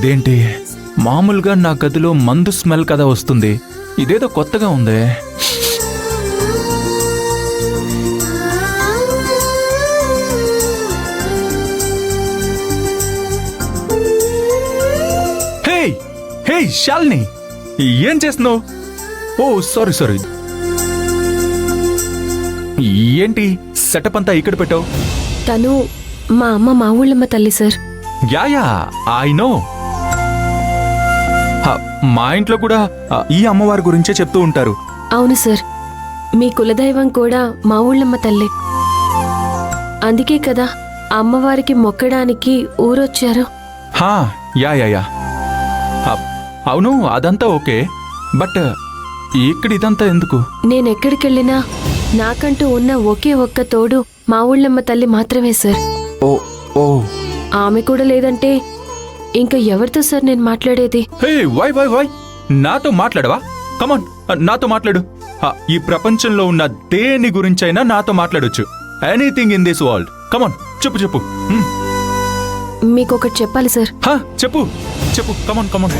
ఇదేంటి మామూలుగా నా గదిలో మందు స్మెల్ కదా వస్తుంది, ఇదేదో కొత్తగా ఉందే. హే హే శాలిని, ఏం చేస్తున్నావు? ఓ సారీ. ఏంటి సెటప్ అంతా ఇక్కడ పెట్టావు? తను మా అమ్మ మా ఊళ్ళమ్మ తల్లి సార్. Yeah I know. మా ఇంట్లో కూడా ఈ అమ్మవారి గురించే చెప్తూ ఉంటారు. అవును సార్, మీ కులదైవం కూడా మా ఊళ్ళమ్మ తల్లి. అందుకే కదా అమ్మవారికి మొక్కడానికి ఊరొచ్చారు. యా అవును, అదంతా ఓకే, బట్ ఇక్కడ ఇదంతా ఎందుకు? నేనెక్కడికెళ్ళినా నాకంటూ ఉన్న ఒకే ఒక్క తోడు మా ఊళ్ళమ్మ తల్లి మాత్రమే సార్. ఓ ఆమె కూడా లేదంటే ఇంకా ఎవరితో సార్ నేను మాట్లాడేది? హే వై నాతో మాట్లాడవా? కమాన్, నాతో మాట్లాడు. ఈ ప్రపంచంలో ఉన్న దేని గురించైనా నాతో మాట్లాడొచ్చు. Anything in this world. Come on, చెప్పు. మీకొకటి చెప్పాలి సార్. చెప్పు. కమాన్.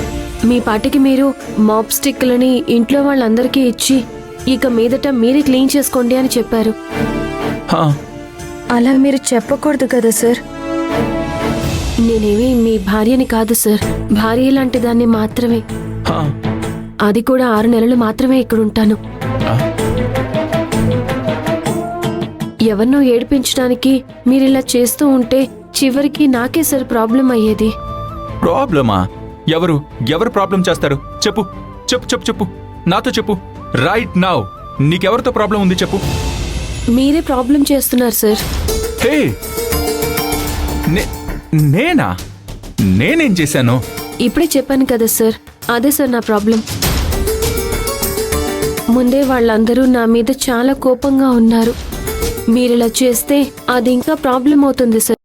మీ పాటికి మీరు మాప్ స్టిక్లని ఇంట్లో వాళ్ళందరికీ ఇచ్చి ఇక మీదట మీరే క్లీన్ చేసుకోండి అని చెప్పారు. అలా మీరు చెప్పకూడదు కదా సార్. నేనేమి మీ భార్యని కాదు సార్, భార్య లాంటి దాన్ని మాత్రమే. అది కూడా 6 నెలలు మాత్రమే ఇక్కడుంటాను. ఎవరినో ఏడిపించడానికి మీరిలా చేస్తూ ఉంటే చివరికి నాకే సార్ ప్రాబ్లం అయ్యేది. ప్రాబ్లమా? ఎవరు ప్రాబ్లం చేస్తారు? చెప్పు నాతో చెప్పు. రైట్ నౌ నీకెవరితో ప్రాబ్లం ఉంది చెప్పు. మీరే ప్రాబ్లం చేస్తున్నారు సార్. హే నేనేం చేశాను? ఇప్పుడే చెప్పాను కదా సార్, అదే సార్ నా ప్రాబ్లం. ముందే వాళ్ళందరూ నా మీద చాలా కోపంగా ఉన్నారు. మీరిలా చేస్తే అది ఇంకా ప్రాబ్లం అవుతుంది సార్.